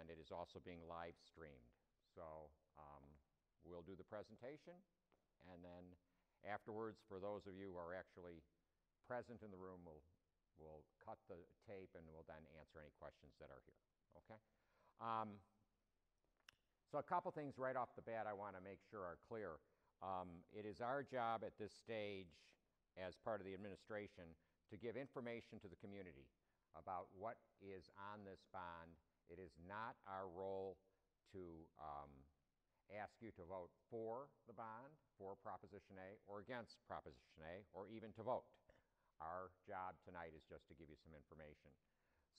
and it is also being live streamed. So we'll do the presentation, and then afterwards, for those of you who are actually present in the room, we'll cut the tape and we'll then answer any questions that are here, okay? So a couple things right off the bat I want to make sure are clear. It is our job at this stage, as part of the administration, to give information to the community about what is on this bond. It is not our role to ask you to vote for the bond, for Proposition A, or against Proposition A, or even to vote. Our job tonight is just to give you some information.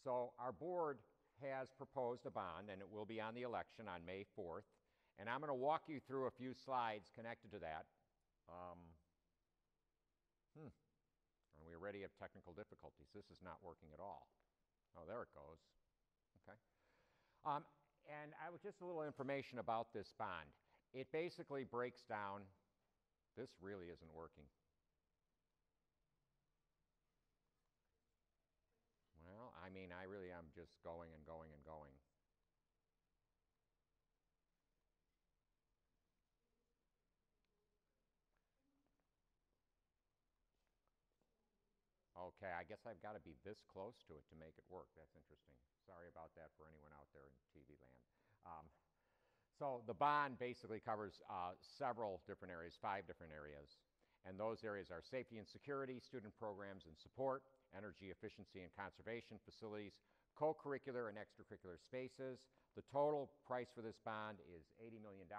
So our board has proposed a bond, and it will be on the election on May 4th, and I'm going to walk you through a few slides connected to that. And we already have technical difficulties. This is not working at all. Oh, there it goes. Okay. And just a little information about this bond. It basically breaks down, this really isn't working. Well, I mean, I really am just going and going and going. Okay, I guess I've got to be this close to it to make it work. That's interesting. Sorry about that for anyone out there in TV land. So the bond basically covers several different areas, 5 different areas. And those areas are safety and security, student programs and support, energy efficiency and conservation facilities, co-curricular and extracurricular spaces. The total price for this bond is $80 million,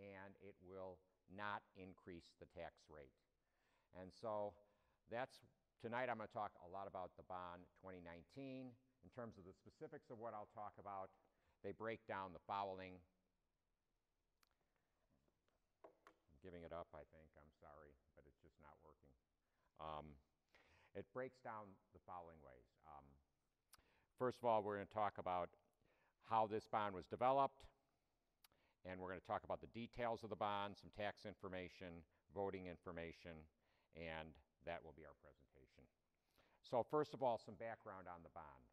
and it will not increase the tax rate. And so tonight I'm going to talk a lot about the bond 2019. In terms of the specifics of what I'll talk about, they break down the following. I'm giving it up, I think. I'm sorry, but it's just not working. It breaks down the following ways. First of all, we're going to talk about how this bond was developed, and we're going to talk about the details of the bond, some tax information, voting information, and that will be our presentation. So first of all, some background on the bond.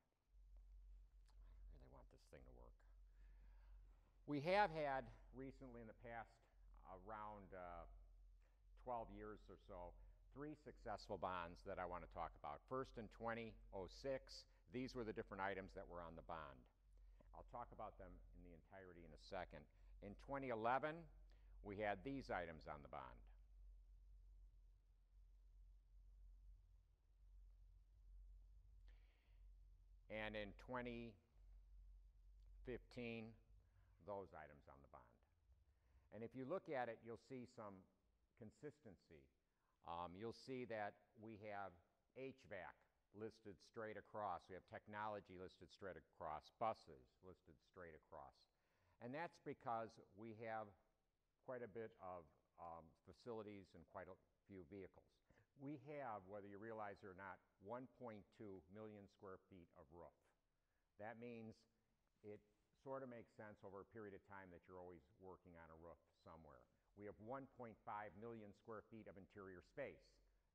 I really want this thing to work. We have had recently in the past around 12 years or so, 3 successful bonds that I want to talk about. First, in 2006, these were the different items that were on the bond. I'll talk about them in the entirety in a second. In 2011, we had these items on the bond. And in 2015, those items on the bond. And if you look at it, you'll see some consistency. You'll see that we have HVAC listed straight across. We have technology listed straight across, buses listed straight across. And that's because we have quite a bit of facilities and quite a few vehicles. We have, whether you realize it or not, 1.2 million square feet of roof. That means it sort of makes sense over a period of time that you're always working on a roof somewhere. We have 1.5 million square feet of interior space.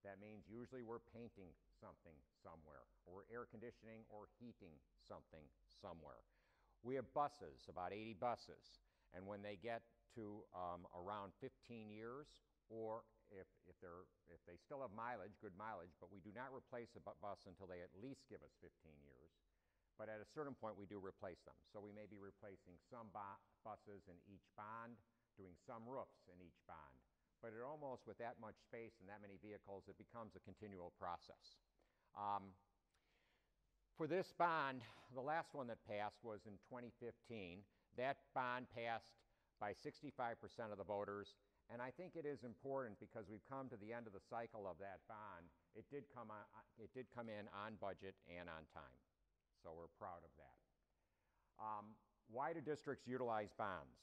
That means usually we're painting something somewhere, or we're air conditioning or heating something somewhere. We have buses, about 80 buses, and when they get to around 15 years, or if they still have mileage, good mileage, but we do not replace a bus until they at least give us 15 years. But at a certain point, we do replace them. So we may be replacing some buses in each bond, doing some roofs in each bond. But it almost, with that much space and that many vehicles, it becomes a continual process. For this bond, the last one that passed was in 2015. That bond passed by 65% of the voters. And I think it is important because we've come to the end of the cycle of that bond. It did come in on budget and on time. So we're proud of that. Why do districts utilize bonds?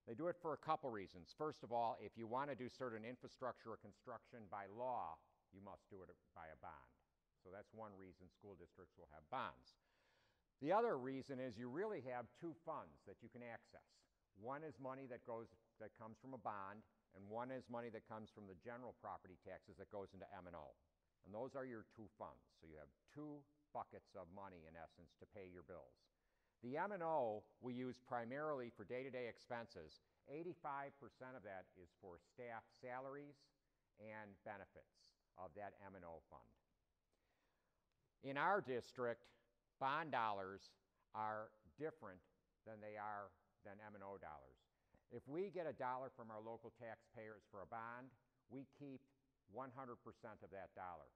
They do it for a couple reasons. First of all, if you want to do certain infrastructure or construction by law, you must do it by a bond. So that's one reason school districts will have bonds. The other reason is you really have 2 funds that you can access. One is money that comes from a bond, and one is money that comes from the general property taxes that goes into MNO. And those are your 2 funds. So you have 2 buckets of money, in essence, to pay your bills. The M&O we use primarily for day-to-day expenses. 85% of that is for staff salaries and benefits of that M&O fund. In our district, bond dollars are different than they are than M&O dollars. If we get a dollar from our local taxpayers for a bond, we keep 100% of that dollar.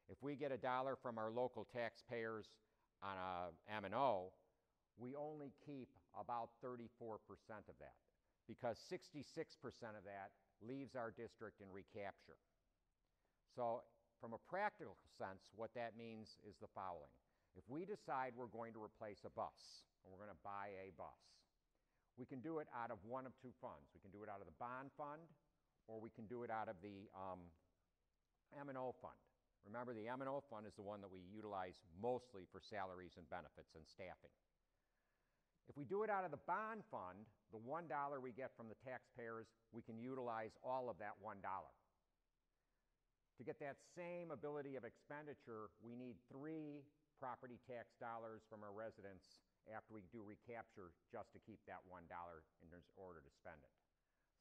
If we get a dollar from our local taxpayers on a M&O, we only keep about 34% of that, because 66% of that leaves our district in recapture. So from a practical sense, what that means is the following. If we decide we're going to replace a bus, or we're going to buy a bus, we can do it out of one of two funds. We can do it out of the bond fund, or we can do it out of the M&O fund. Remember, the M&O fund is the one that we utilize mostly for salaries and benefits and staffing. If we do it out of the bond fund, the $1 we get from the taxpayers, we can utilize all of that $1. To get that same ability of expenditure, we need 3 property tax dollars from our residents after we do recapture just to keep that $1 in order to spend it.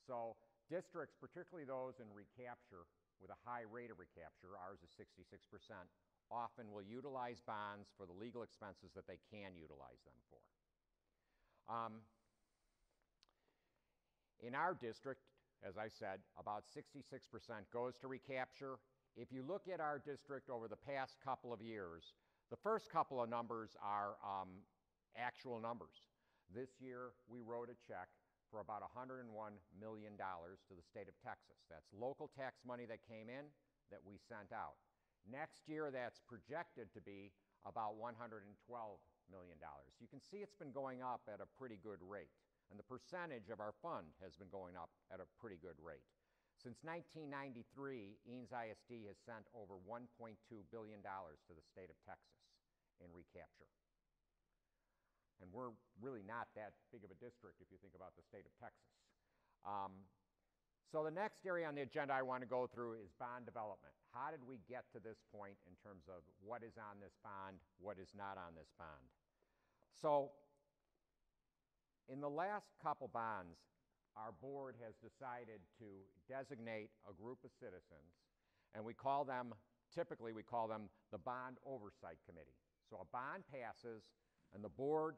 So districts, particularly those in recapture with a high rate of recapture, ours is 66%, often will utilize bonds for the legal expenses that they can utilize them for. In our district, as I said, about 66% goes to recapture. If you look at our district over the past couple of years, the first couple of numbers are actual numbers. This year, we wrote a check for about $101 million to the state of Texas. That's local tax money that came in that we sent out. Next year, that's projected to be about $112 million. You can see it's been going up at a pretty good rate, and the percentage of our fund has been going up at a pretty good rate. Since 1993, Eanes ISD has sent over $1.2 billion to the state of Texas in recapture. And we're really not that big of a district if you think about the state of Texas. So the next area on the agenda I want to go through is bond development. How did we get to this point in terms of what is on this bond, what is not on this bond? So in the last couple bonds, our board has decided to designate a group of citizens, and we call them, typically we call them the Bond Oversight Committee. So a bond passes, and the board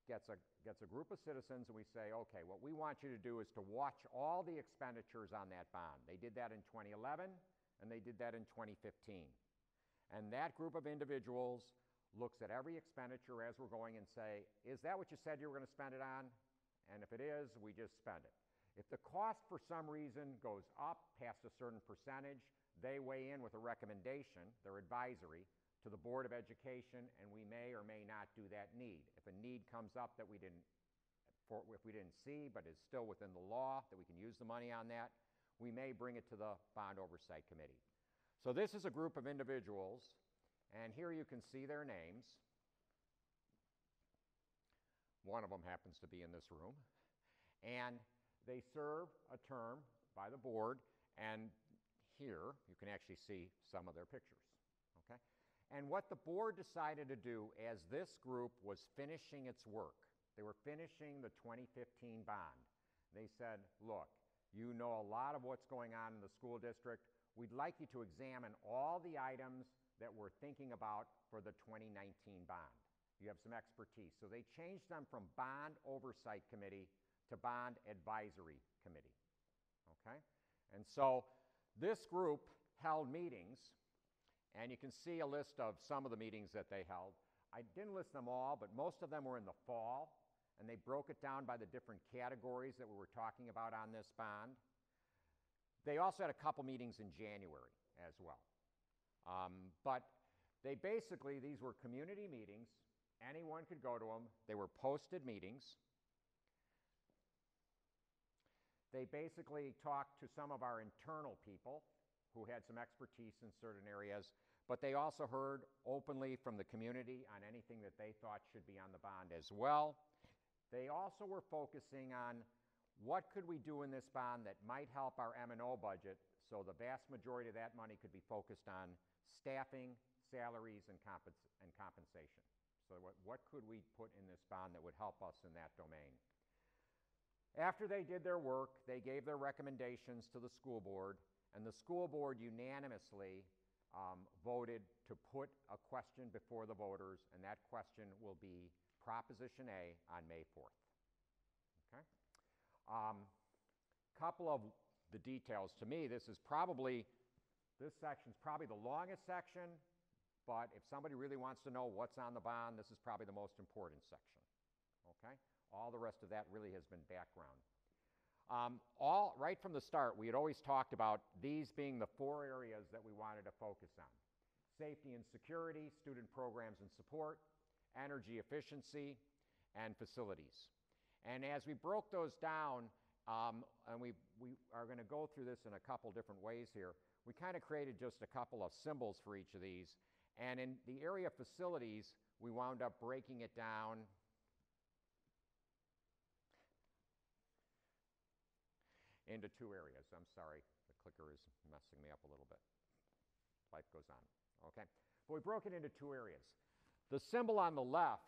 gets a group of citizens, and we say, okay, what we want you to do is to watch all the expenditures on that bond. They did that in 2011, and they did that in 2015. And that group of individuals looks at every expenditure as we're going and say, is that what you said you were going to spend it on? And if it is, we just spend it. If the cost for some reason goes up past a certain percentage, they weigh in with a recommendation, their advisory, to the Board of Education, and we may or may not do that need. If a need comes up that if we didn't see but is still within the law, that we can use the money on that, we may bring it to the Bond Oversight Committee. So this is a group of individuals, and here you can see their names. One of them happens to be in this room. And they serve a term by the board, and here you can actually see some of their pictures. Okay? And what the board decided to do as this group was finishing its work, they were finishing the 2015 bond. They said, look, you know a lot of what's going on in the school district. We'd like you to examine all the items that we're thinking about for the 2019 bond. You have some expertise. So they changed them from Bond Oversight Committee to Bond Advisory Committee. Okay? And so this group held meetings, and you can see a list of some of the meetings that they held. I didn't list them all, but most of them were in the fall, and they broke it down by the different categories that we were talking about on this bond. They also had a couple meetings in January as well. But they basically, these were community meetings. Anyone could go to them. They were posted meetings. They basically talked to some of our internal people who had some expertise in certain areas, but they also heard openly from the community on anything that they thought should be on the bond as well. They also were focusing on what could we do in this bond that might help our M&O budget, so the vast majority of that money could be focused on staffing, salaries, and compensation. So what could we put in this bond that would help us in that domain? After they did their work, they gave their recommendations to the school board, and the school board unanimously voted to put a question before the voters, and that question will be Proposition A on May 4th. Okay? Couple of the details. To me, this section's probably the longest section, but if somebody really wants to know what's on the bond, this is probably the most important section. Okay? All the rest of that really has been background. Right from the start, we had always talked about these being the 4 areas that we wanted to focus on. Safety and security, student programs and support, energy efficiency, and facilities. And as we broke those down, and we are going to go through this in a couple different ways here, we kind of created just a couple of symbols for each of these. And in the area of facilities, we wound up breaking it down into 2 areas. I'm sorry, the clicker is messing me up a little bit. Life goes on, okay? But we broke it into 2 areas. The symbol on the left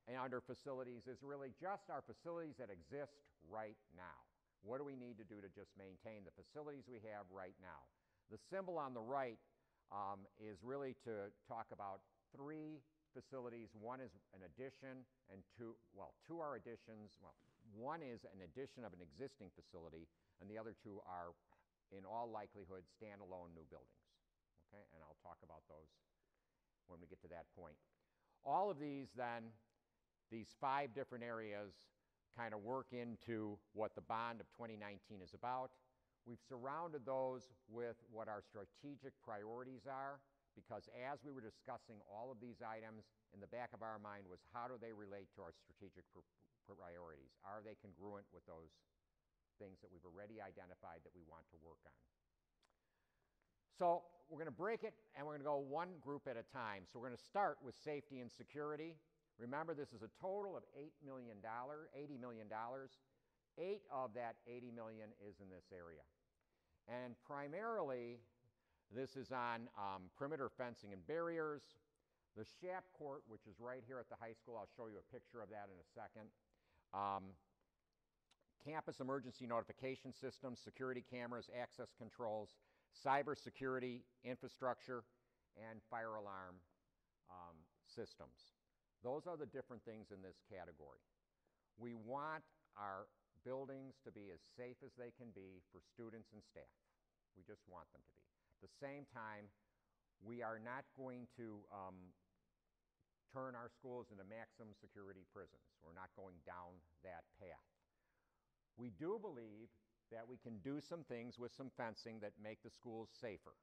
and under facilities is really just our facilities that exist right now. What do we need to do to just maintain the facilities we have right now? The symbol on the right is really to talk about 3 facilities. One is an addition, and 2 are additions. Well, one is an addition of an existing facility, and the other 2 are, in all likelihood, standalone new buildings. Okay, and I'll talk about those when we get to that point. All of these then, these 5 different areas kind of work into what the bond of 2019 is about. We've surrounded those with what our strategic priorities are, because as we were discussing all of these items, in the back of our mind was how do they relate to our strategic priorities? Are they congruent with those things that we've already identified that we want to work on? So we're going to break it, and we're going to go one group at a time. So we're going to start with safety and security. Remember, this is a total of $80 million. 8 of that $80 million is in this area. And primarily, this is on perimeter fencing and barriers. The SHAP court, which is right here at the high school, I'll show you a picture of that in a second. Campus emergency notification systems, security cameras, access controls, cybersecurity, infrastructure, and fire alarm systems. Those are the different things in this category. We want our buildings to be as safe as they can be for students and staff. We just want them to be. At the same time, we are not going to turn our schools into maximum security prisons. We're not going down that path. We do believe that we can do some things with some fencing that make the schools safer.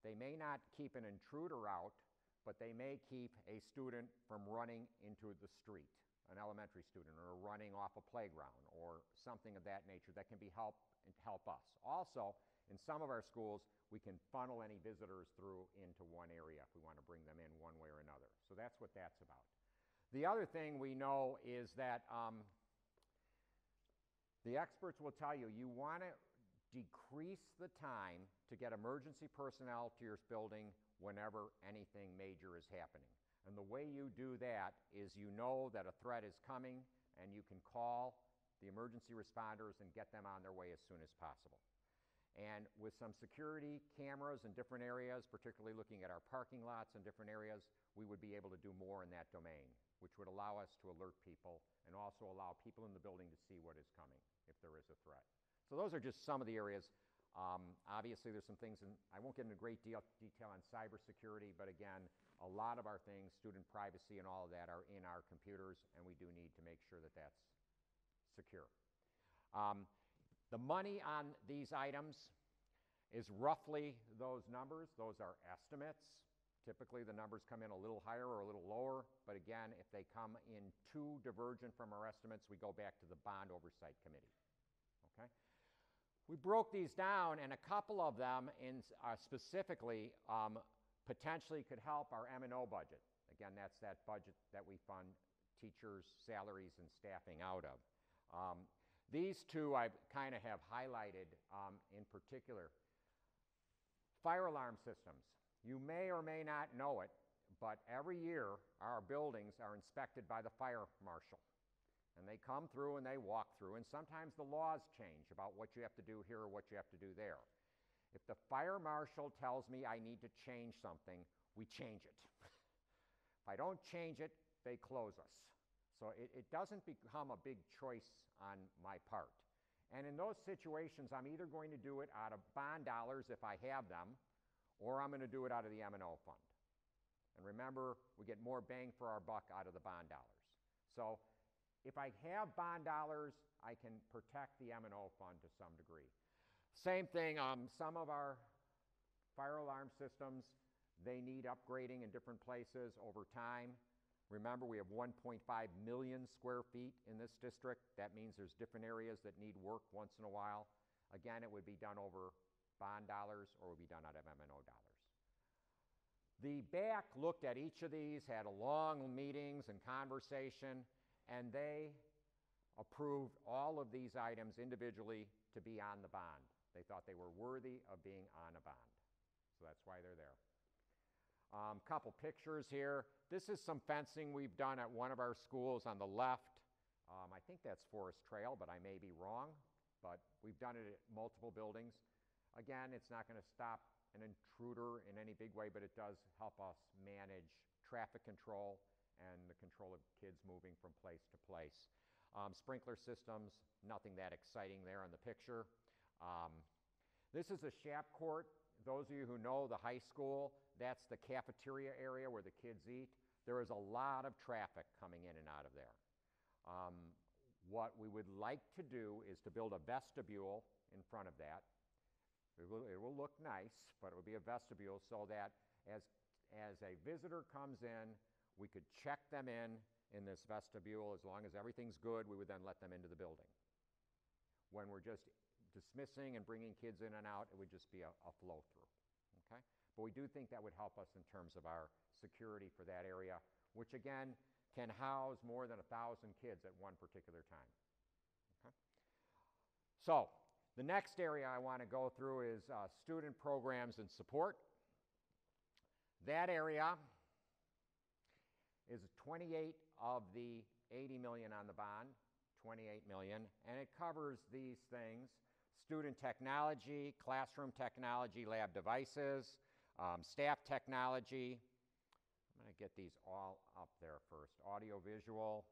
They may not keep an intruder out, but they may keep a student from running into the street, an elementary student, or running off a playground, or something of that nature that can be help us. Also, in some of our schools, we can funnel any visitors through into one area if we want to bring them in one way or another. So that's what that's about. The other thing we know is that the experts will tell you, you want to decrease the time to get emergency personnel to your building whenever anything major is happening. And the way you do that is you know that a threat is coming, and you can call the emergency responders and get them on their way as soon as possible. And with some security cameras in different areas, particularly looking at our parking lots in different areas, we would be able to do more in that domain, which would allow us to alert people and also allow people in the building to see what is coming if there is a threat. So those are just some of the areas. Obviously, there's some things, and I won't get into great detail on cybersecurity, but again, a lot of our things, student privacy and all of that, are in our computers, and we do need to make sure that that's secure. The money on these items is roughly those numbers. Those are estimates. Typically, the numbers come in a little higher or a little lower, but again, if they come in too divergent from our estimates, we go back to the Bond Oversight Committee. Okay? We broke these down, and a couple of them specifically potentially could help our M&O budget. Again, that's that budget that we fund teachers' salaries and staffing out of. These 2 I kind of have highlighted in particular. Fire alarm systems. You may or may not know it, but every year our buildings are inspected by the fire marshal. And they come through and they walk through, and sometimes the laws change about what you have to do here or what you have to do there. If the fire marshal tells me I need to change something, we change it. If I don't change it, they close us. So it doesn't become a big choice on my part. And in those situations, I'm either going to do it out of bond dollars if I have them, or I'm going to do it out of the MNO Fund. And remember, we get more bang for our buck out of the bond dollars. So if I have bond dollars, I can protect the MNO Fund to some degree. Same thing, some of our fire alarm systems, they need upgrading in different places over time. Remember, we have 1.5 million square feet in this district. That means there's different areas that need work once in a while. Again, it would be done over bond dollars or would be done out of MNO dollars. The BAC looked at each of these, had a long meetings and conversation, and they approved all of these items individually to be on the bond. They thought they were worthy of being on a bond. So that's why they're there. Couple pictures here. This is some fencing we've done at one of our schools on the left. I think that's Forest Trail, but I may be wrong. But we've done it at multiple buildings. Again, it's not going to stop an intruder in any big way, but it does help us manage traffic control and the control of kids moving from place to place. Sprinkler systems, nothing that exciting there in the picture. This is a Shap Court. Those of you who know the high school, that's the cafeteria area where the kids eat. There is a lot of traffic coming in and out of there. What we would like to do is to build a vestibule in front of that. It will look nice, but it will be a vestibule so that as a visitor comes in, we could check them in this vestibule. As long as everything's good, we would then let them into the building. When we're just dismissing and bringing kids in and out, it would just be a flow through, okay? But we do think that would help us in terms of our security for that area, which again can house more than 1,000 kids at one particular time, okay? So the next area I want to go through is student programs and support. That area is 28 of the 80 million on the bond, 28 million, and it covers these things: student technology, classroom technology, lab devices, staff technology. I'm going to get these all up there first. Audiovisual,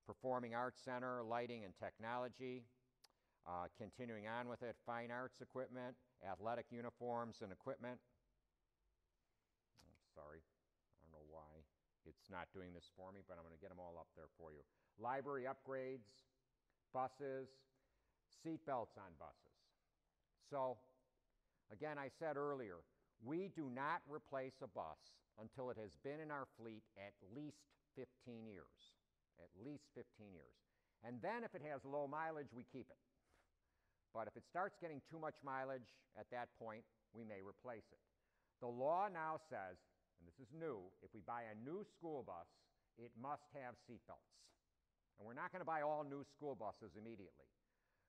performing arts center, lighting and technology. Continuing on with it, fine arts equipment, athletic uniforms and equipment. I'm sorry, I don't know why it's not doing this for me, but I'm going to get them all up there for you. Library upgrades, buses, seat belts on buses. So, again, I said earlier, we do not replace a bus until it has been in our fleet at least 15 years. At least 15 years. And then if it has low mileage, we keep it. But if it starts getting too much mileage at that point, we may replace it. The law now says, and this is new, if we buy a new school bus, it must have seat belts. And we're not going to buy all new school buses immediately.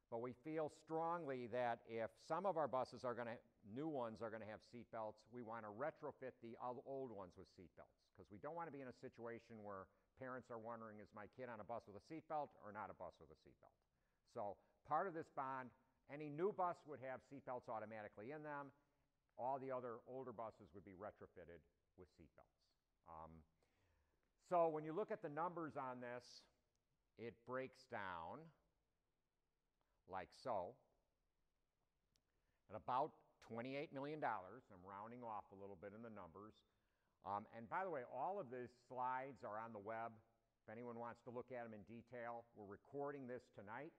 But we feel strongly that if some of our buses are going to, new ones are going to have seat belts, we want to retrofit the old ones with seat belts. Because we don't want to be in a situation where parents are wondering, is my kid on a bus with a seat belt or not a bus with a seat belt? So part of this bond, any new bus would have seat belts automatically in them. All the other older buses would be retrofitted with seat belts. So when you look at the numbers on this, it breaks down like so, at about $28 million. I'm rounding off a little bit in the numbers. And by the way, all of these slides are on the web. If anyone wants to look at them in detail, we're recording this tonight,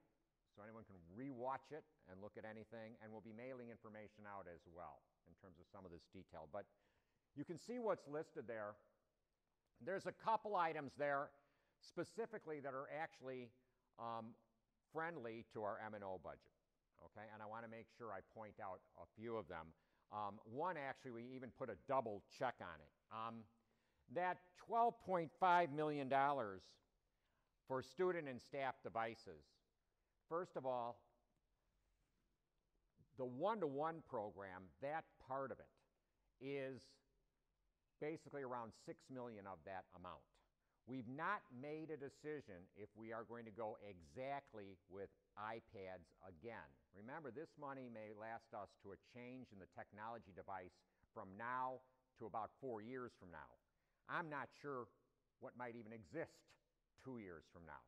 so anyone can re-watch it and look at anything, and we'll be mailing information out as well in terms of some of this detail. But you can see what's listed there. There's a couple items there specifically that are actually friendly to our M&O budget, okay? And I want to make sure I point out a few of them. One, actually, we even put a double check on it. That $12.5 million for student and staff devices, first of all, the one-to-one program, that part of it, is basically around $6 million of that amount. We've not made a decision if we are going to go exactly with iPads again. Remember, this money may last us to a change in the technology device from now to about 4 years from now. I'm not sure what might even exist 2 years from now.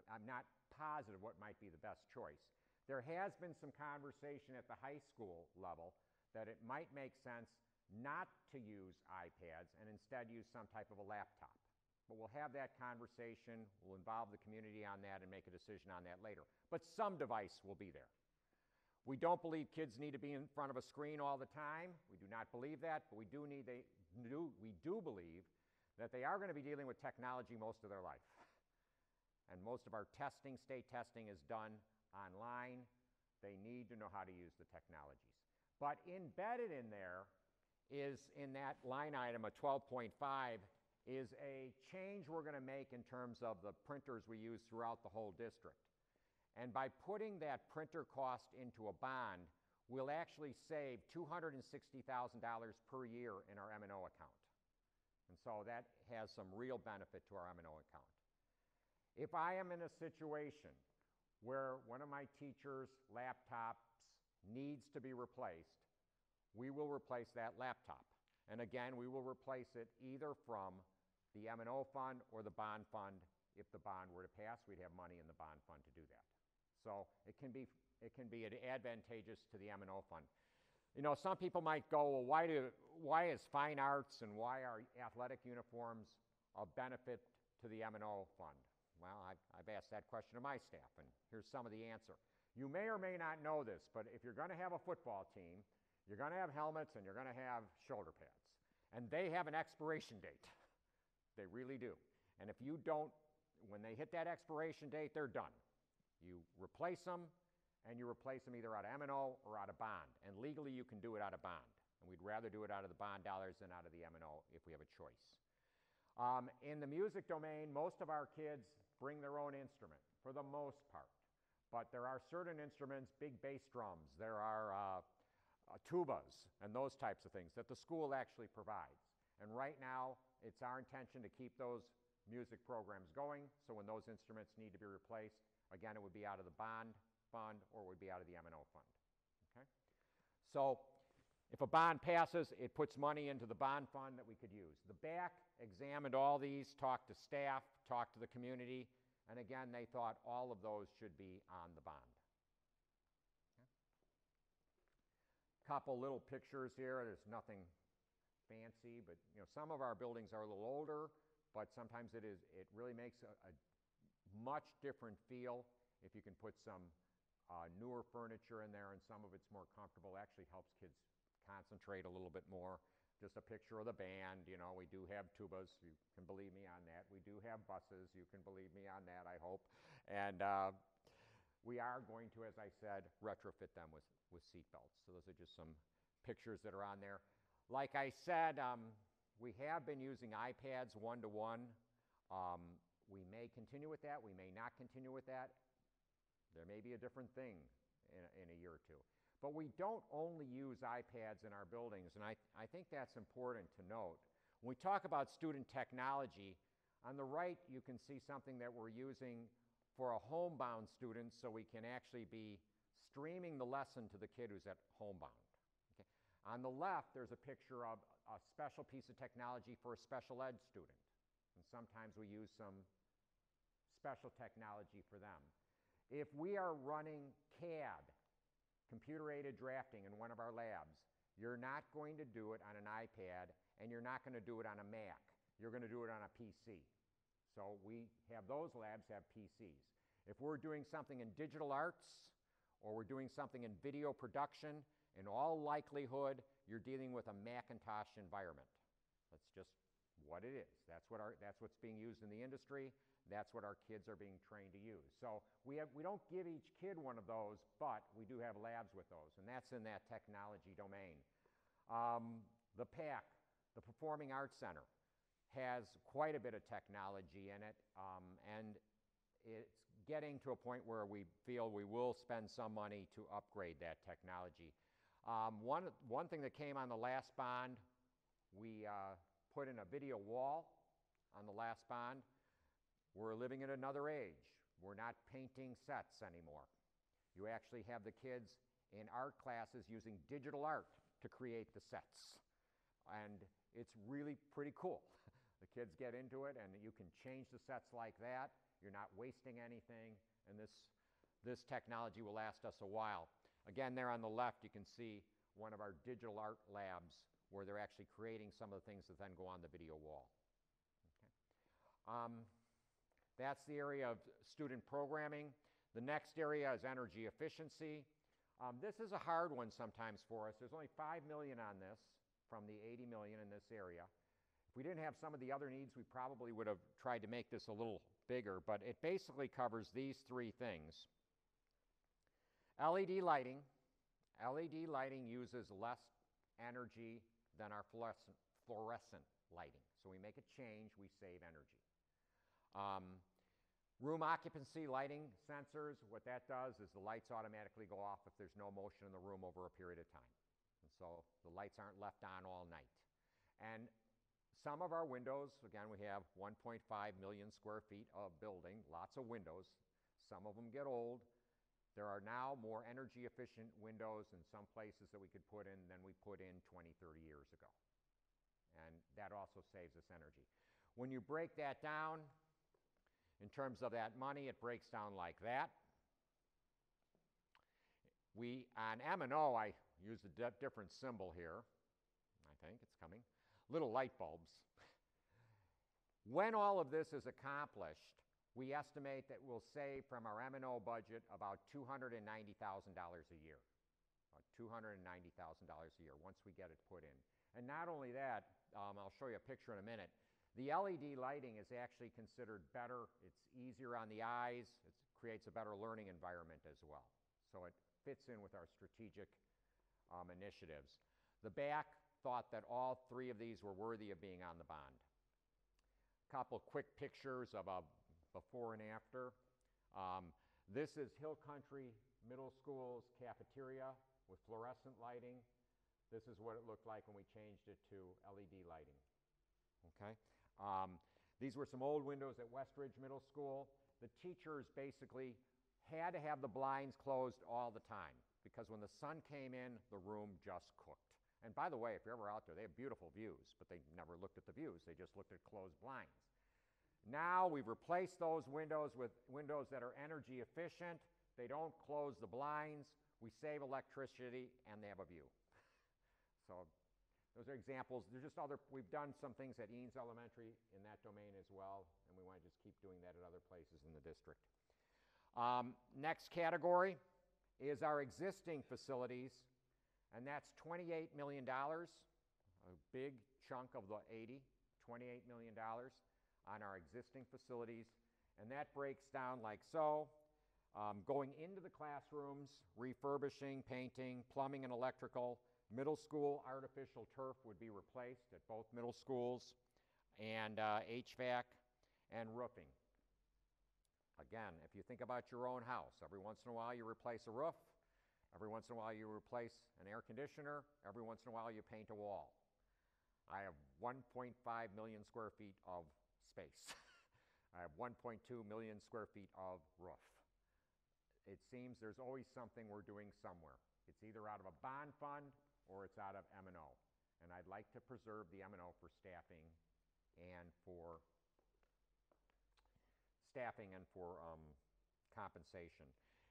I'm not positive what might be the best choice. There has been some conversation at the high school level that it might make sense not to use iPads and instead use some type of a laptop. But we'll have that conversation, we'll involve the community on that and make a decision on that later. But some device will be there. We don't believe kids need to be in front of a screen all the time. We do not believe that, but we do believe that they are going to be dealing with technology most of their life. And most of our testing, state testing, is done online. They need to know how to use the technologies. But embedded in there is, in that line item of 12.5, is a change we're going to make in terms of the printers we use throughout the whole district. And by putting that printer cost into a bond, we'll actually save $260,000 per year in our M&O account. And so that has some real benefit to our M&O account. If I am in a situation where one of my teachers' laptops needs to be replaced, we will replace that laptop. And again, we will replace it either from the M&O fund or the bond fund. If the bond were to pass, we'd have money in the bond fund to do that. So it can be advantageous to the M&O fund. You know, some people might go, well, why is fine arts and why are athletic uniforms of benefit to the M&O fund? Well, I've asked that question of my staff, and here's some of the answer. You may or may not know this, but if you're going to have a football team, you're going to have helmets and you're going to have shoulder pads. And they have an expiration date. They really do. And if you don't, when they hit that expiration date, they're done. You replace them, and you replace them either out of M&O or out of bond. And legally, you can do it out of bond. And we'd rather do it out of the bond dollars than out of the M&O if we have a choice. In the music domain, most of our kids bring their own instrument, for the most part. But there are certain instruments, big bass drums, there are tubas, and those types of things that the school actually provides. And right now, it's our intention to keep those music programs going, so when those instruments need to be replaced, again, it would be out of the bond fund or it would be out of the M&O fund. Okay? So if a bond passes, it puts money into the bond fund that we could use. The BAC examined all these, talked to staff, talked to the community, and again, they thought all of those should be on the bond. Okay? Couple little pictures here. There's nothing fancy, but you know, some of our buildings are a little older, but sometimes it really makes a much different feel if you can put some newer furniture in there, and some of it's more comfortable. It actually helps kids concentrate a little bit more. Just a picture of the band. You know, we do have tubas. You can believe me on that. We do have buses. You can believe me on that, I hope. And we are going to, as I said, retrofit them with seat belts. So those are just some pictures that are on there. Like I said, we have been using iPads one-to-one. We may continue with that. We may not continue with that. There may be a different thing in a year or two. But we don't only use iPads in our buildings, and I think that's important to note. When we talk about student technology, on the right you can see something that we're using for a homebound student, so we can actually be streaming the lesson to the kid who's at homebound. Okay? On the left, there's a picture of a special piece of technology for a special ed student. And sometimes we use some special technology for them. If we are running CAD, computer-aided drafting, in one of our labs, you're not going to do it on an iPad, and you're not going to do it on a Mac. You're going to do it on a PC. So we have those labs have PCs. If we're doing something in digital arts, or we're doing something in video production, in all likelihood, you're dealing with a Macintosh environment. That's just what it is. That's what's being used in the industry. That's what our kids are being trained to use. So we don't give each kid one of those, but we do have labs with those, and that's in that technology domain. The PAC, the Performing Arts Center, has quite a bit of technology in it, and it's getting to a point where we feel we will spend some money to upgrade that technology. One thing that came on the last bond We put in a video wall on the last bond. We're living in another age. We're not painting sets anymore. You actually have the kids in art classes using digital art to create the sets. And it's really pretty cool. The kids get into it, and you can change the sets like that. You're not wasting anything, and this technology will last us a while. Again, there on the left, you can see one of our digital art labs where they're actually creating some of the things that then go on the video wall. Okay. That's the area of student programming. The next area is energy efficiency. This is a hard one sometimes for us. There's only $5 million on this from the $80 million in this area. If we didn't have some of the other needs, we probably would have tried to make this a little bigger, but it basically covers these three things. LED lighting. LED lighting uses less energy than our fluorescent lighting. So we make a change, we save energy. Room occupancy lighting sensors, what that does is the lights automatically go off if there's no motion in the room over a period of time. And so the lights aren't left on all night. And some of our windows, again, we have 1.5 million square feet of building, lots of windows. Some of them get old. There are now more energy efficient windows in some places that we could put in than we put in 20, 30 years ago. And that also saves us energy. When you break that down, in terms of that money, it breaks down like that. On M&O, I used a different symbol here. I think it's coming. Little light bulbs. When all of this is accomplished, we estimate that we'll save from our M&O budget about $290,000 a year. About $290,000 a year once we get it put in. And not only that, I'll show you a picture in a minute. The LED lighting is actually considered better. It's easier on the eyes. It creates a better learning environment as well. So it fits in with our strategic initiatives. The back thought that all three of these were worthy of being on the bond. A couple quick pictures of a before and after. This is Hill Country Middle School's cafeteria with fluorescent lighting. This is what it looked like when we changed it to LED lighting. Okay. These were some old windows at Westridge Middle School. The teachers basically had to have the blinds closed all the time because when the sun came in, the room just cooked. And by the way, if you're ever out there, they have beautiful views, but they never looked at the views. They just looked at closed blinds. Now we've replaced those windows with windows that are energy efficient. They don't close the blinds. We save electricity, and they have a view. So those are examples. There's just other, we've done some things at Eanes Elementary in that domain as well, and we want to just keep doing that at other places in the district. Next category is our existing facilities, and that's $28 million, a big chunk of the 80, $28 million on our existing facilities, and that breaks down like so. Going into the classrooms, refurbishing, painting, plumbing and electrical. Middle school artificial turf would be replaced at both middle schools, and HVAC and roofing. Again, if you think about your own house, every once in a while you replace a roof, every once in a while you replace an air conditioner, every once in a while you paint a wall. I have 1.5 million square feet of space. I have 1.2 million square feet of roof. It seems there's always something we're doing somewhere. It's either out of a bond fund or it's out of M&O. And I'd like to preserve the M&O for staffing and for compensation.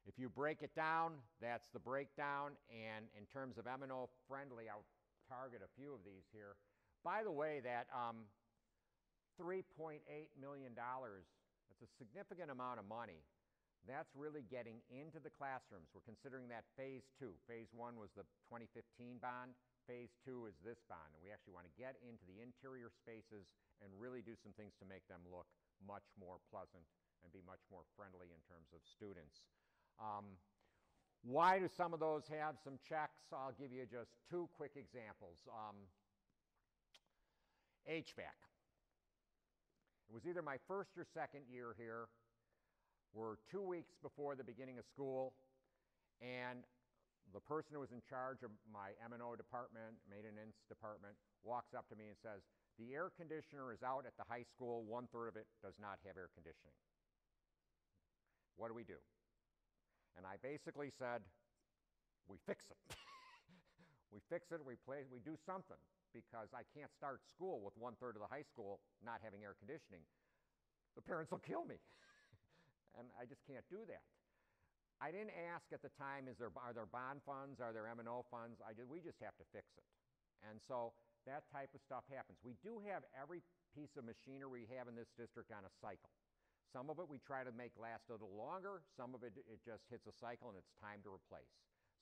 If you break it down, that's the breakdown. And in terms of M&O friendly, I'll target a few of these here. By the way, that $3.8 million, that's a significant amount of money. That's really getting into the classrooms. We're considering that phase 2. Phase 1 was the 2015 bond. Phase 2 is this bond. And we actually want to get into the interior spaces and really do some things to make them look much more pleasant and be much more friendly in terms of students. Why do some of those have some checks? I'll give you just two quick examples. HVAC. It was either my first or second year here. We're 2 weeks before the beginning of school, and the person who was in charge of my M&O department, maintenance department, walks up to me and says, the air conditioner is out at the high school, 1/3 of it does not have air conditioning. What do we do? And I basically said, we fix it. We fix it, we do something, because I can't start school with 1/3 of the high school not having air conditioning. The parents will kill me. And I just can't do that. I didn't ask at the time, are there bond funds, are there MNO funds? We just have to fix it. And so that type of stuff happens. We do have every piece of machinery we have in this district on a cycle. Some of it we try to make last a little longer. Some of it, it just hits a cycle and it's time to replace.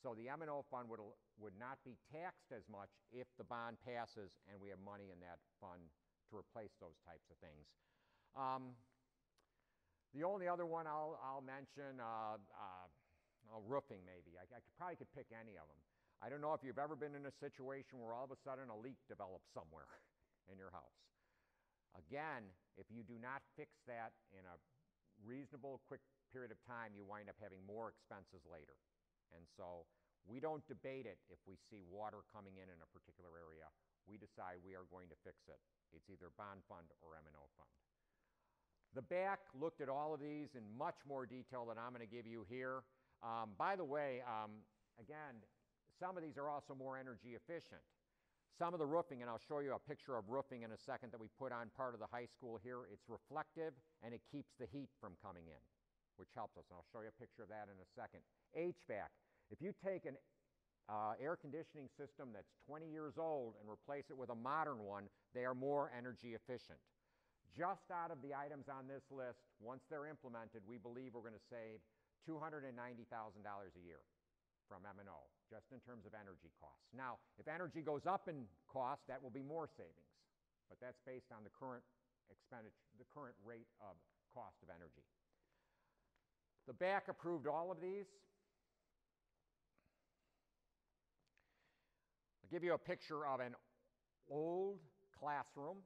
So the M&O fund would not be taxed as much if the bond passes and we have money in that fund to replace those types of things. The only other one I'll mention, roofing maybe. I probably could pick any of them. I don't know if you've ever been in a situation where all of a sudden a leak develops somewhere in your house. Again, if you do not fix that in a reasonable, quick period of time, you wind up having more expenses later. And so we don't debate it if we see water coming in a particular area. We decide we are going to fix it. It's either bond fund or M&O fund. The back looked at all of these in much more detail than I'm going to give you here. By the way, again, some of these are also more energy efficient. Some of the roofing, and I'll show you a picture of roofing in a second that we put on part of the high school here, it's reflective and it keeps the heat from coming in, which helps us. And I'll show you a picture of that in a second. HVAC, if you take an air conditioning system that's 20 years old and replace it with a modern one, they are more energy efficient. Just out of the items on this list, once they're implemented, we believe we're going to save $290,000 a year from M&O, just in terms of energy costs. Now, if energy goes up in cost, that will be more savings, but that's based on the current expenditure, the current rate of cost of energy. The back approved all of these. I'll give you a picture of an old classroom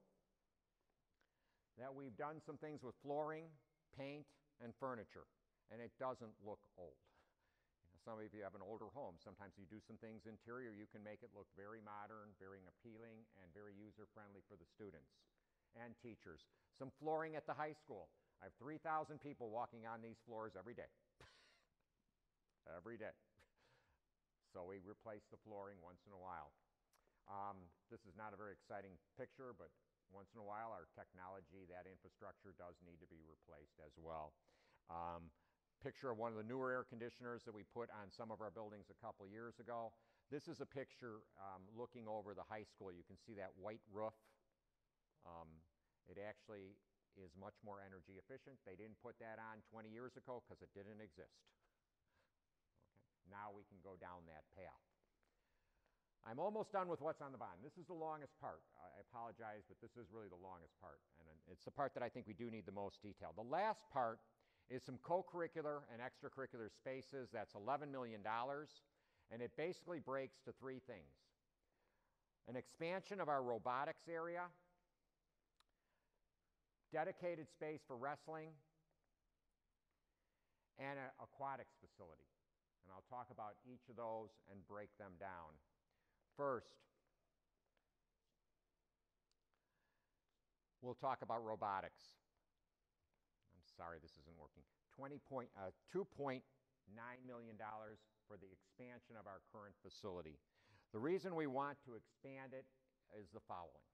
that we've done some things with flooring, paint, and furniture, and it doesn't look old. Some of you have an older home. Sometimes you do some things interior, you can make it look very modern, very appealing, and very user-friendly for the students and teachers. Some flooring at the high school. I have 3,000 people walking on these floors every day. Every day. So we replace the flooring once in a while. This is not a very exciting picture, but once in a while our technology, that infrastructure does need to be replaced as well. Picture of one of the newer air conditioners that we put on some of our buildings a couple years ago. This is a picture looking over the high school. You can see that white roof. It actually is much more energy efficient. They didn't put that on 20 years ago because it didn't exist. Okay. Now we can go down that path. I'm almost done with what's on the bond. This is the longest part. I apologize, but this is really the longest part, and it's the part that I think we do need the most detail. The last part is some co-curricular and extracurricular spaces. That's $11 million, and it basically breaks to three things. An expansion of our robotics area, dedicated space for wrestling, and an aquatics facility. And I'll talk about each of those and break them down. First, we'll talk about robotics. I'm sorry, this isn't working. $2.9 million for the expansion of our current facility. The reason we want to expand it is the following.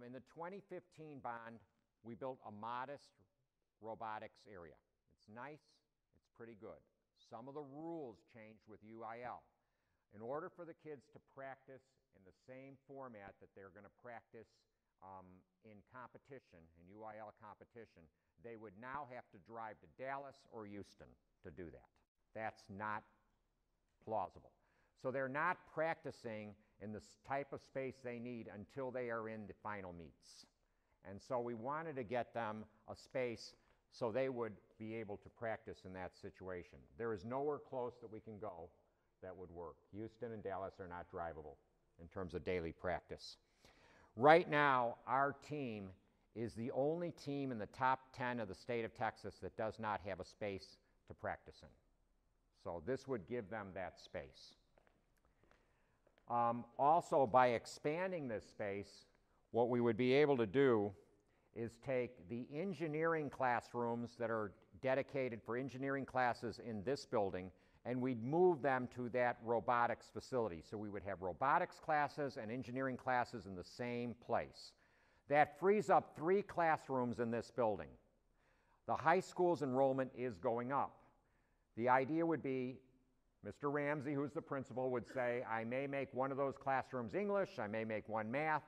In the 2015 bond, we built a modest robotics area. It's nice, it's pretty good. Some of the rules changed with UIL. In order for the kids to practice in the same format that they're going to practice in competition, in UIL competition, they would now have to drive to Dallas or Houston to do that. That's not plausible. So they're not practicing in the type of space they need until they are in the final meets. And so we wanted to get them a space so they would be able to practice in that situation. There is nowhere close that we can go that would work. Houston and Dallas are not drivable in terms of daily practice. Right now, our team is the only team in the top 10 of the state of Texas that does not have a space to practice in. So this would give them that space. Also, by expanding this space, what we would be able to do is take the engineering classrooms that are dedicated for engineering classes in this building, and we'd move them to that robotics facility. So we would have robotics classes and engineering classes in the same place. That frees up 3 classrooms in this building. The high school's enrollment is going up. The idea would be, Mr. Ramsey, who's the principal, would say, I may make one of those classrooms English, I may make one math.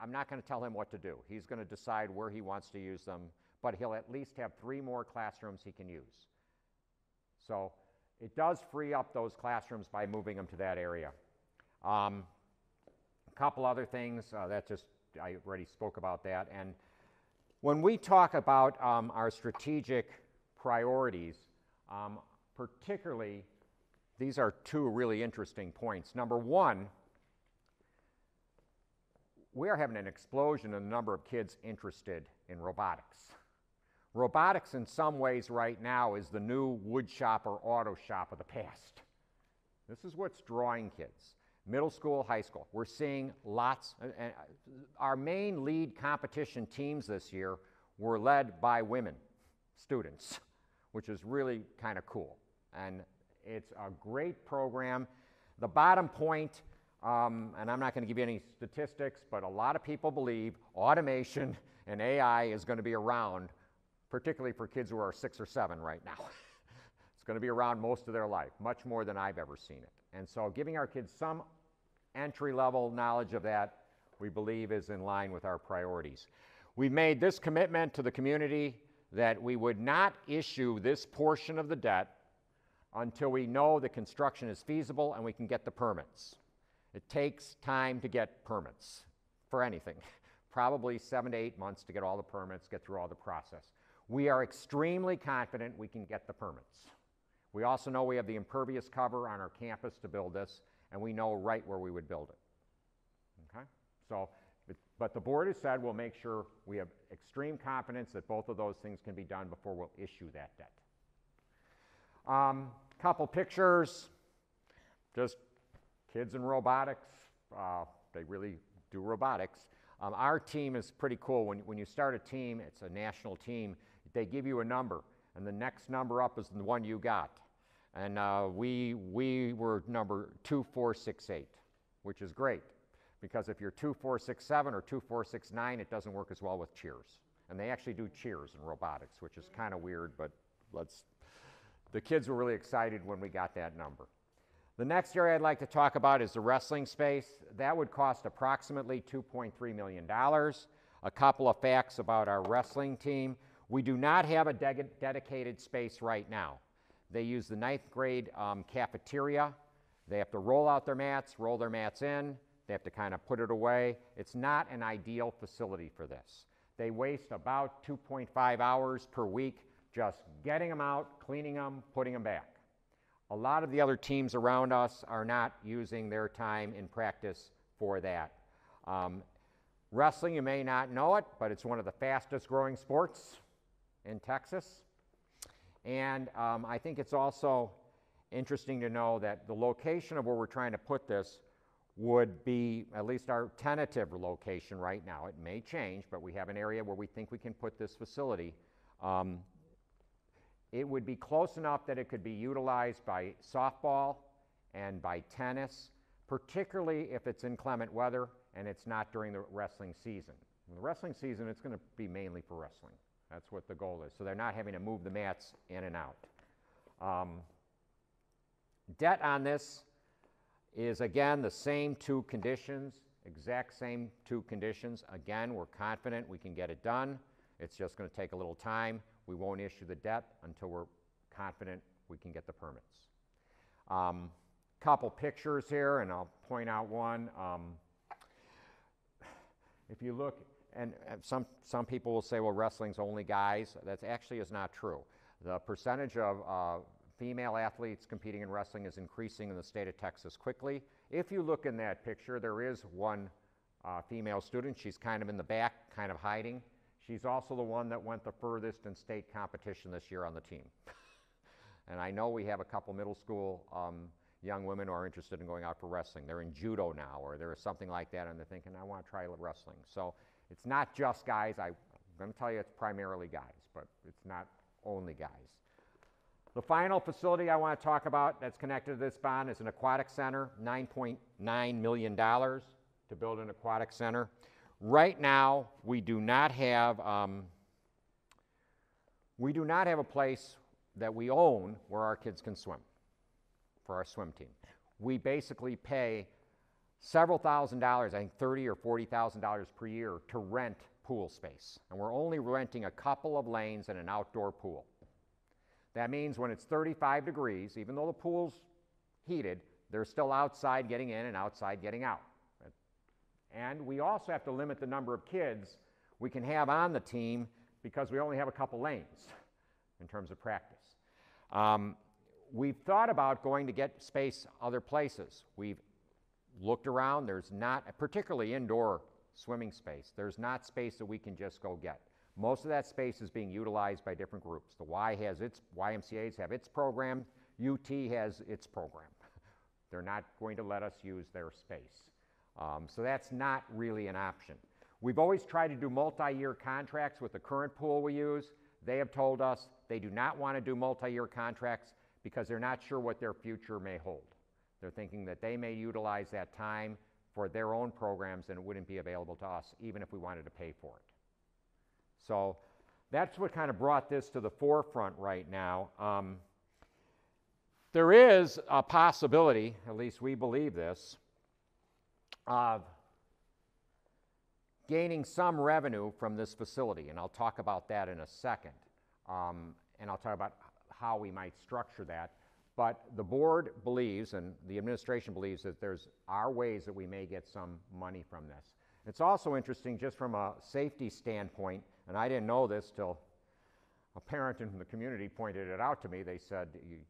I'm not going to tell him what to do. He's going to decide where he wants to use them, but he'll at least have 3 more classrooms he can use. So it does free up those classrooms by moving them to that area. A couple other things, I already spoke about that. And when we talk about our strategic priorities, particularly, these are 2 really interesting points. Number 1, we are having an explosion in the number of kids interested in robotics. Robotics in some ways right now is the new wood shop or auto shop of the past. This is what's drawing kids. Middle school, high school. We're seeing lots. Our main lead competition teams this year were led by women students, which is really kind of cool. And it's a great program. The bottom point, and I'm not going to give you any statistics, but a lot of people believe automation and AI is going to be around, particularly for kids who are 6 or 7 right now. It's going to be around most of their life, much more than I've ever seen it. And so giving our kids some entry-level knowledge of that, we believe, is in line with our priorities. We made this commitment to the community that we would not issue this portion of the debt until we know the construction is feasible and we can get the permits. It takes time to get permits for anything, probably 7 to 8 months to get all the permits, get through all the process. We are extremely confident we can get the permits. We also know we have the impervious cover on our campus to build this, and we know right where we would build it. Okay? So, but the board has said we'll make sure we have extreme confidence that both of those things can be done before we'll issue that debt. Couple pictures, just kids in robotics. They really do robotics. Our team is pretty cool. When you start a team, it's a national team, they give you a number, and the next number up is the one you got. And we were number 2468, which is great, because if you're 2467 or 2469, it doesn't work as well with cheers. And they actually do cheers in robotics, which is kind of weird, but the kids were really excited when we got that number. The next area I'd like to talk about is the wrestling space. That would cost approximately $2.3 million. A couple of facts about our wrestling team. We do not have a dedicated space right now. They use the 9th grade cafeteria. They have to roll out their mats, roll their mats in. They have to kind of put it away. It's not an ideal facility for this. They waste about 2.5 hours per week just getting them out, cleaning them, putting them back. A lot of the other teams around us are not using their time in practice for that. Wrestling, you may not know it, but it's one of the fastest growing sports in Texas. And I think it's also interesting to know that the location of where we're trying to put this would be at least our tentative location right now. It may change, but we have an area where we think we can put this facility. It would be close enough that it could be utilized by softball and by tennis, particularly if it's inclement weather and it's not during the wrestling season. In the wrestling season, it's going to be mainly for wrestling. That's what the goal is. So they're not having to move the mats in and out. Debt on this is, again, the same 2 conditions, exact same 2 conditions. Again, we're confident we can get it done. It's just going to take a little time. We won't issue the debt until we're confident we can get the permits. Couple pictures here, and I'll point out one. If you look, and some people will say, well, wrestling's only guys. That actually is not true. The percentage of female athletes competing in wrestling is increasing in the state of Texas quickly. If you look in that picture, there is one female student. She's kind of in the back, kind of hiding. She's also the one that went the furthest in state competition this year on the team. And I know we have a couple middle school young women who are interested in going out for wrestling. They're in judo now, or there's something like that, and they're thinking, I want to try wrestling. So it's not just guys. I'm going to tell you it's primarily guys, but it's not only guys. The final facility I want to talk about that's connected to this bond is an aquatic center, $9.9 million to build an aquatic center. Right now, we do not have a place that we own where our kids can swim for our swim team. We basically pay several $1,000s, I think $30,000 or $40,000 per year to rent pool space. And we're only renting a couple of lanes and an outdoor pool. That means when it's 35 degrees, even though the pool's heated, they're still outside getting in and outside getting out. And we also have to limit the number of kids we can have on the team because we only have a couple lanes in terms of practice. We've thought about going to get space other places. We've looked around. There's not, particularly indoor swimming space, there's not space that we can just go get. Most of that space is being utilized by different groups. The YMCA's have its program, UT has its program. They're not going to let us use their space. So that's not really an option. We've always tried to do multi-year contracts with the current pool we use. They have told us they do not want to do multi-year contracts because they're not sure what their future may hold. They're thinking that they may utilize that time for their own programs and it wouldn't be available to us even if we wanted to pay for it. So that's what kind of brought this to the forefront right now. There is a possibility, at least we believe this, of gaining some revenue from this facility, and I'll talk about that in a second. And I'll talk about how we might structure that. But the board believes, and the administration believes, that there's ways that we may get some money from this. It's also interesting just from a safety standpoint, and I didn't know this till a parent in the community pointed it out to me. They said,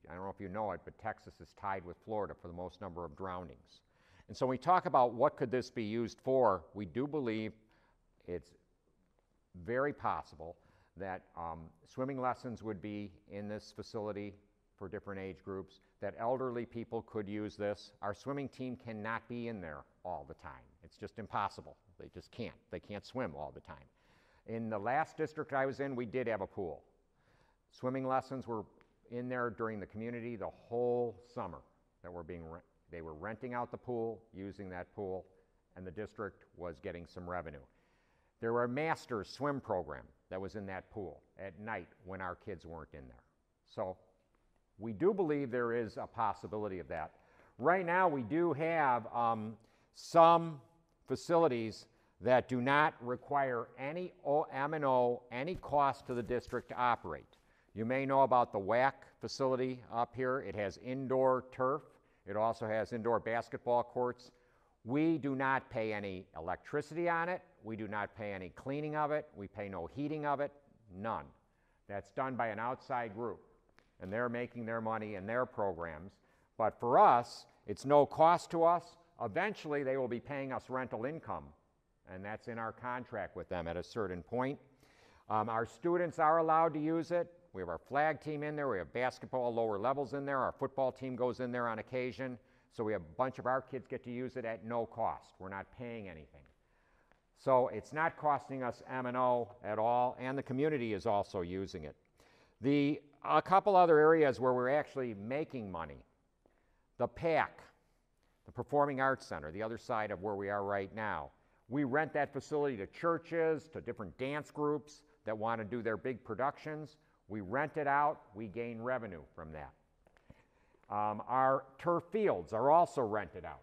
I don't know if you know it, but Texas is tied with Florida for the most number of drownings. And so when we talk about what could this be used for, we do believe it's very possible that swimming lessons would be in this facility for different age groups, that elderly people could use this. Our swimming team cannot be in there all the time. It's just impossible. They just can't. They can't swim all the time. In the last district I was in, we did have a pool. Swimming lessons were in there during the community the whole summer that were being they were renting out the pool, using that pool, and the district was getting some revenue. There were a master's swim program that was in that pool at night when our kids weren't in there. So we do believe there is a possibility of that. Right now we do have some facilities that do not require any MNO, any cost to the district to operate. You may know about the WAC facility up here. It has indoor turf. It also has indoor basketball courts. We do not pay any electricity on it. We do not pay any cleaning of it. We pay no heating of it, none. That's done by an outside group, and they're making their money in their programs. But for us, it's no cost to us. Eventually, they will be paying us rental income, and that's in our contract with them at a certain point. Our students are allowed to use it. We have our flag team in there. We have basketball lower levels in there. Our football team goes in there on occasion. So we have a bunch of our kids get to use it at no cost. We're not paying anything. So it's not costing us M&O at all, and the community is also using it. A couple other areas where we're actually making money. The PAC, the Performing Arts Center, the other side of where we are right now. We rent that facility to churches, to different dance groups that want to do their big productions. We rent it out. We gain revenue from that. Our turf fields are also rented out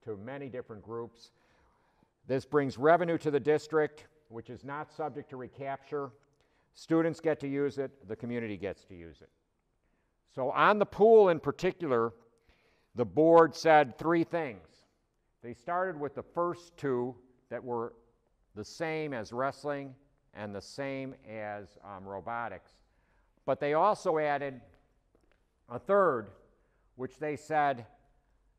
to many different groups. This brings revenue to the district, which is not subject to recapture. Students get to use it. The community gets to use it. So on the pool in particular, the board said three things. They started with the first two that were the same as wrestling and the same as robotics. But they also added a third, which they said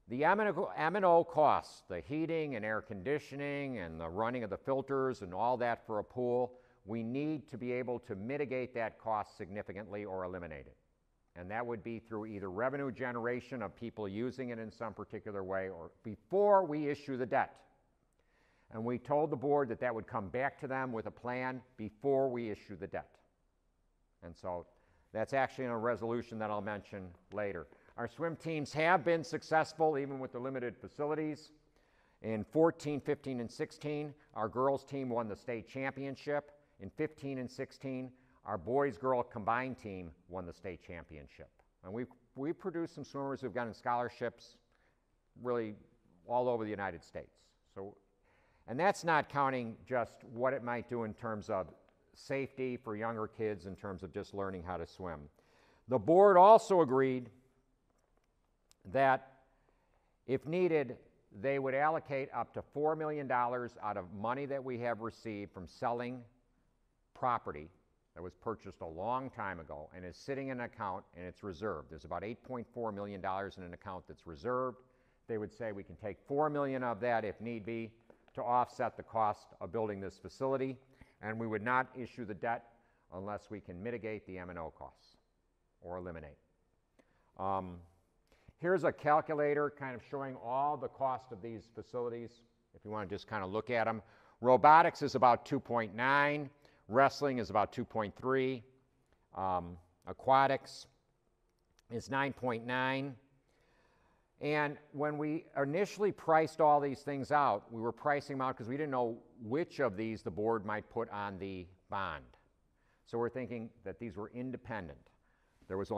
the M&O costs, the heating and air conditioning and the running of the filters and all that for a pool, we need to be able to mitigate that cost significantly or eliminate it. And that would be through either revenue generation of people using it in some particular way or before we issue the debt. And we told the board that that would come back to them with a plan before we issue the debt. And so that's actually in a resolution that I'll mention later. Our swim teams have been successful even with the limited facilities. In 14, 15, and 16, our girls team won the state championship. In 15 and 16, our boys-girl combined team won the state championship. And we've produced some swimmers who've gotten scholarships really all over the United States. So, and that's not counting just what it might do in terms of safety for younger kids in terms of just learning how to swim. The board also agreed that if needed, they would allocate up to $4 million out of money that we have received from selling property that was purchased a long time ago and is sitting in an account and it's reserved. There's about $8.4 million in an account that's reserved. They would say we can take $4 million of that if need be to offset the cost of building this facility, and we would not issue the debt unless we can mitigate the M&O costs or eliminate. Here's a calculator kind of showing all the cost of these facilities, if you want to just kind of look at them. Robotics is about 2.9, wrestling is about 2.3, aquatics is 9.9. And when we initially priced all these things out, we were pricing them out because we didn't know which of these the board might put on the bond. So we're thinking that these were independent. There was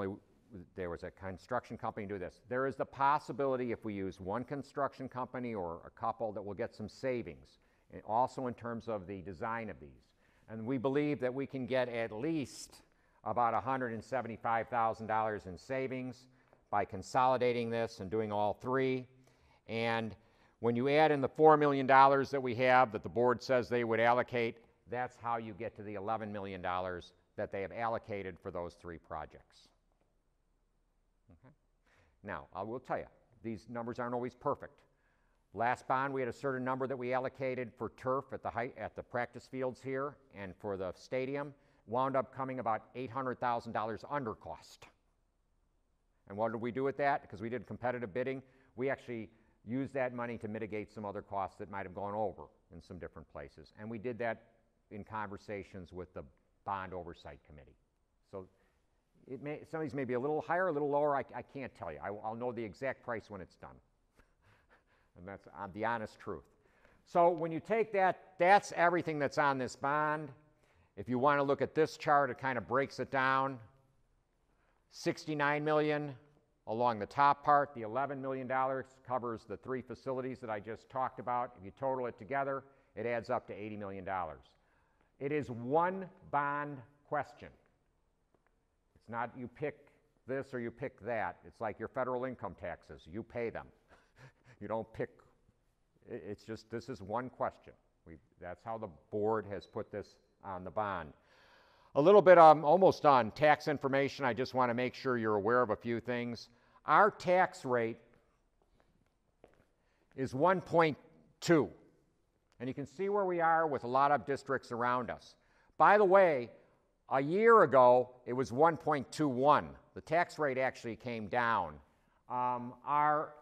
a construction company to do this. There is the possibility if we use one construction company or a couple that we'll get some savings, and also in terms of the design of these. And we believe that we can get at least about $175,000 in savings by consolidating this and doing all three. And when you add in the $4 million that we have that the board says they would allocate, that's how you get to the $11 million that they have allocated for those three projects. Okay. Now, I will tell you, these numbers aren't always perfect. Last bond, we had a certain number that we allocated for turf at the practice fields here and for the stadium, wound up coming about $800,000 under cost. And what did we do with that? Because we did competitive bidding, we actually used that money to mitigate some other costs that might have gone over in some different places. And we did that in conversations with the Bond Oversight Committee. So some of these may be a little higher, a little lower, I can't tell you. I'll know the exact price when it's done. And that's the honest truth. So when you take that, that's everything that's on this bond. If you want to look at this chart, it kind of breaks it down. $69 million along the top part. The $11 million covers the three facilities that I just talked about. If you total it together, it adds up to $80 million. It is one bond question. It's not you pick this or you pick that. It's like your federal income taxes. You pay them. You don't pick. It's just, this is one question. That's how the board has put this on the bond. A little bit, almost done, tax information. I just want to make sure you're aware of a few things. Our tax rate is 1.2. And you can see where we are with a lot of districts around us. By the way, a year ago, it was 1.21. The tax rate actually came down. Our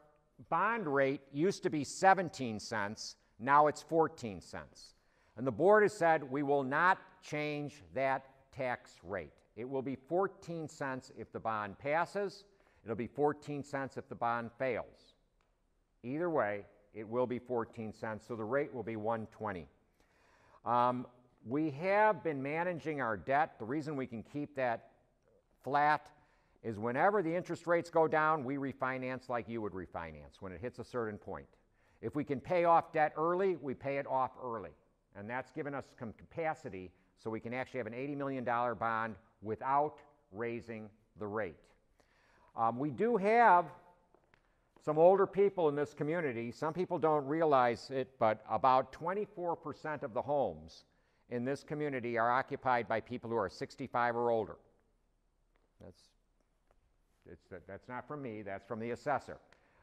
bond rate used to be 17 cents. Now it's 14 cents. And the board has said we will not change that tax rate. It will be 14 cents if the bond passes. It'll be 14 cents if the bond fails. Either way, it will be 14 cents, so the rate will be 120. We have been managing our debt. The reason we can keep that flat is whenever the interest rates go down, we refinance like you would refinance when it hits a certain point. If we can pay off debt early, we pay it off early. And that's given us some capacity so we can actually have an $80 million bond without raising the rate. We do have some older people in this community. Some people don't realize it, but about 24% of the homes in this community are occupied by people who are 65 or older. That's not from me, that's from the assessor.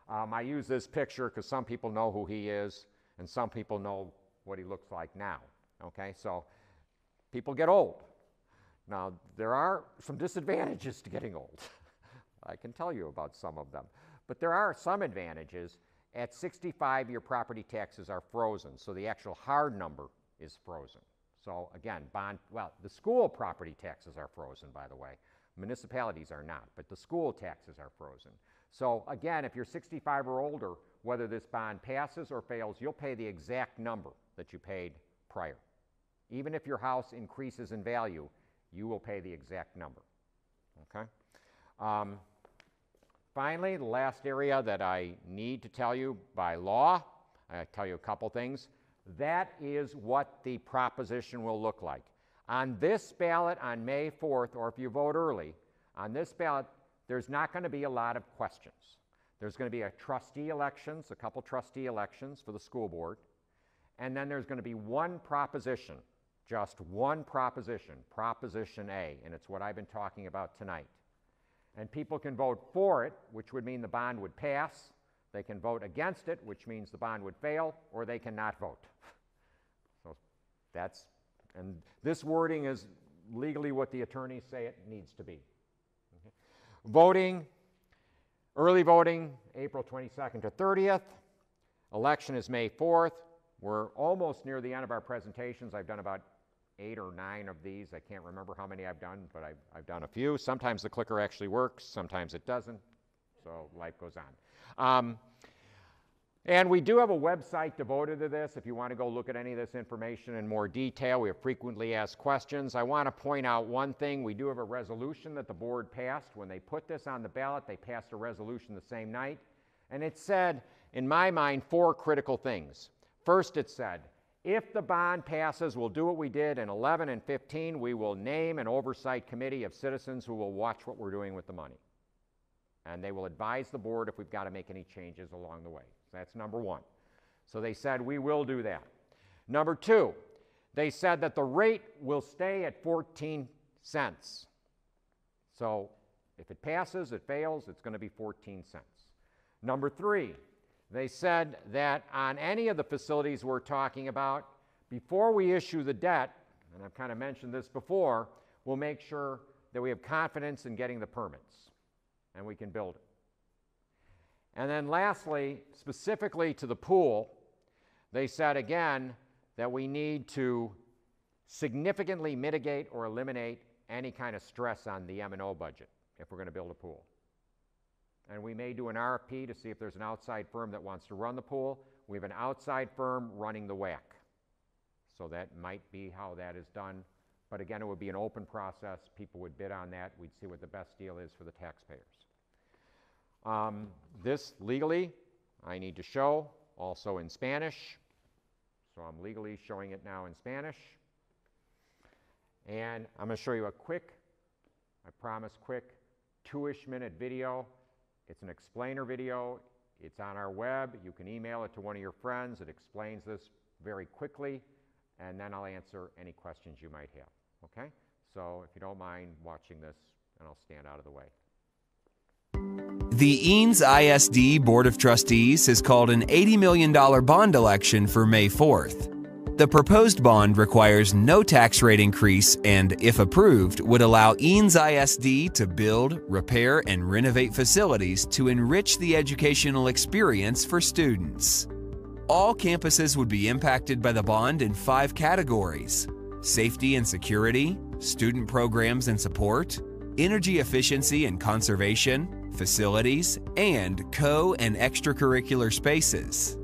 I use this picture because some people know who he is and some people know what he looks like now. Okay, so people get old. Now, there are some disadvantages to getting old. I can tell you about some of them. But there are some advantages. At 65, your property taxes are frozen, so the actual hard number is frozen. So again, the school property taxes are frozen, by the way. Municipalities are not, but the school taxes are frozen. So again, if you're 65 or older, whether this bond passes or fails, you'll pay the exact number that you paid prior. Even if your house increases in value, you will pay the exact number, okay? Finally, the last area that I need to tell you by law, I tell you a couple things. That is what the proposition will look like. On this ballot on May 4th, or if you vote early, on this ballot, there's not going to be a lot of questions. There's going to be a couple trustee elections for the school board, and then there's going to be one proposition, just one proposition, Proposition A, and it's what I've been talking about tonight. And people can vote for it, which would mean the bond would pass. They can vote against it, which means the bond would fail, or they cannot vote. So and this wording is legally what the attorneys say it needs to be. Okay. Voting, early voting, April 22nd to 30th. Election is May 4th. We're almost near the end of our presentations. I've done about 8 or 9 of these. I can't remember how many I've done, but I've done a few. Sometimes the clicker actually works, sometimes it doesn't, so life goes on. And we do have a website devoted to this if you want to go look at any of this information in more detail. We have frequently asked questions. I want to point out one thing. We do have a resolution that the board passed. When they put this on the ballot, they passed a resolution the same night. And it said, in my mind, 4 critical things. First, it said, if the bond passes, we'll do what we did in 11 and 15. We will name an oversight committee of citizens who will watch what we're doing with the money. And they will advise the board if we've got to make any changes along the way. So that's number 1. So they said we will do that. Number 2, they said that the rate will stay at 14 cents. So if it passes, it fails, it's going to be 14 cents. Number 3, they said that on any of the facilities we're talking about, before we issue the debt, and I've kind of mentioned this before, we'll make sure that we have confidence in getting the permits and we can build it. And then lastly, specifically to the pool, they said again that we need to significantly mitigate or eliminate any kind of stress on the M&O budget if we're going to build a pool. And we may do an RFP to see if there's an outside firm that wants to run the pool. We have an outside firm running the WAC. So that might be how that is done. But again, it would be an open process. People would bid on that. We'd see what the best deal is for the taxpayers. This legally, I need to show also in Spanish. So I'm legally showing it now in Spanish. And I'm going to show you a quick, I promise quick, 2-ish minute video. It's an explainer video. It's on our web. You can email it to one of your friends. It explains this very quickly, and then I'll answer any questions you might have, okay? So if you don't mind watching this, and I'll stand out of the way. The Eanes ISD Board of Trustees has called an $80 million bond election for May 4th. The proposed bond requires no tax rate increase and, if approved, would allow Eanes ISD to build, repair, and renovate facilities to enrich the educational experience for students. All campuses would be impacted by the bond in 5 categories: safety and security, student programs and support, energy efficiency and conservation, facilities, and co- and extracurricular spaces.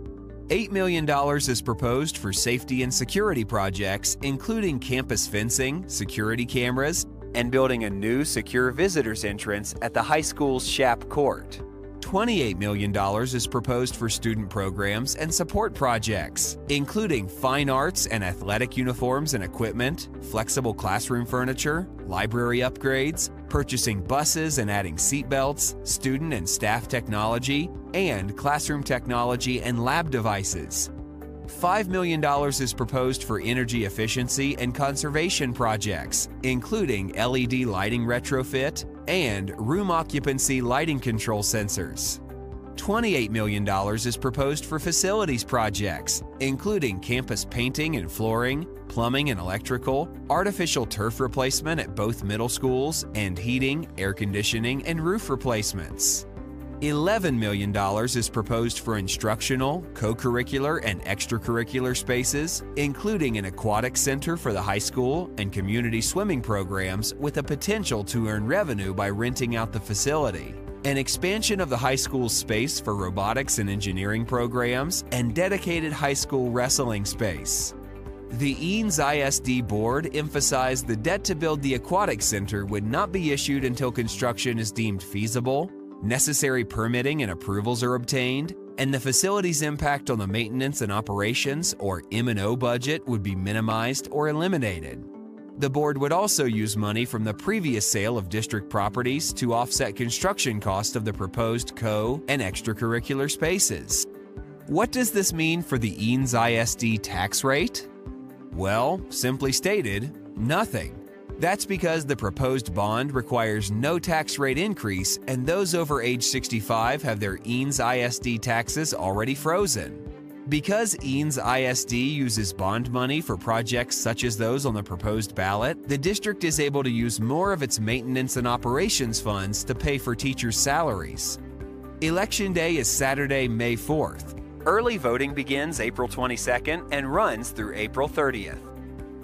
$8 million is proposed for safety and security projects, including campus fencing, security cameras, and building a new secure visitors entrance at the high school's Shap Court. $28 million is proposed for student programs and support projects, including fine arts and athletic uniforms and equipment, flexible classroom furniture, library upgrades, purchasing buses and adding seatbelts, student and staff technology, and classroom technology and lab devices. $5 million is proposed for energy efficiency and conservation projects, including LED lighting retrofit and room occupancy lighting control sensors. $28 million is proposed for facilities projects, including campus painting and flooring, plumbing and electrical, artificial turf replacement at both middle schools, and heating, air conditioning, and roof replacements. $11 million is proposed for instructional, co-curricular, and extracurricular spaces, including an aquatic center for the high school and community swimming programs with a potential to earn revenue by renting out the facility, an expansion of the high school's space for robotics and engineering programs, and dedicated high school wrestling space. The Eanes ISD board emphasized the debt to build the Aquatic Center would not be issued until construction is deemed feasible, necessary permitting and approvals are obtained, and the facility's impact on the maintenance and operations, or M&O budget, would be minimized or eliminated. The board would also use money from the previous sale of district properties to offset construction costs of the proposed co- and extracurricular spaces. What does this mean for the Eanes ISD tax rate? Well, simply stated, nothing. That's because the proposed bond requires no tax rate increase, and those over age 65 have their Eanes ISD taxes already frozen. Because Eanes ISD uses bond money for projects such as those on the proposed ballot, the district is able to use more of its maintenance and operations funds to pay for teachers' salaries. Election Day is Saturday, May 4th. Early voting begins April 22nd and runs through April 30th.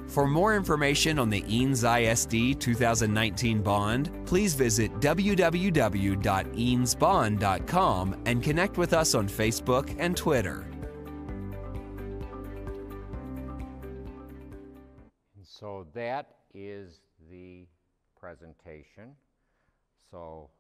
For more information on the Eanes ISD 2019 bond, please visit www.eanesbond.com and connect with us on Facebook and Twitter. So that is the presentation. So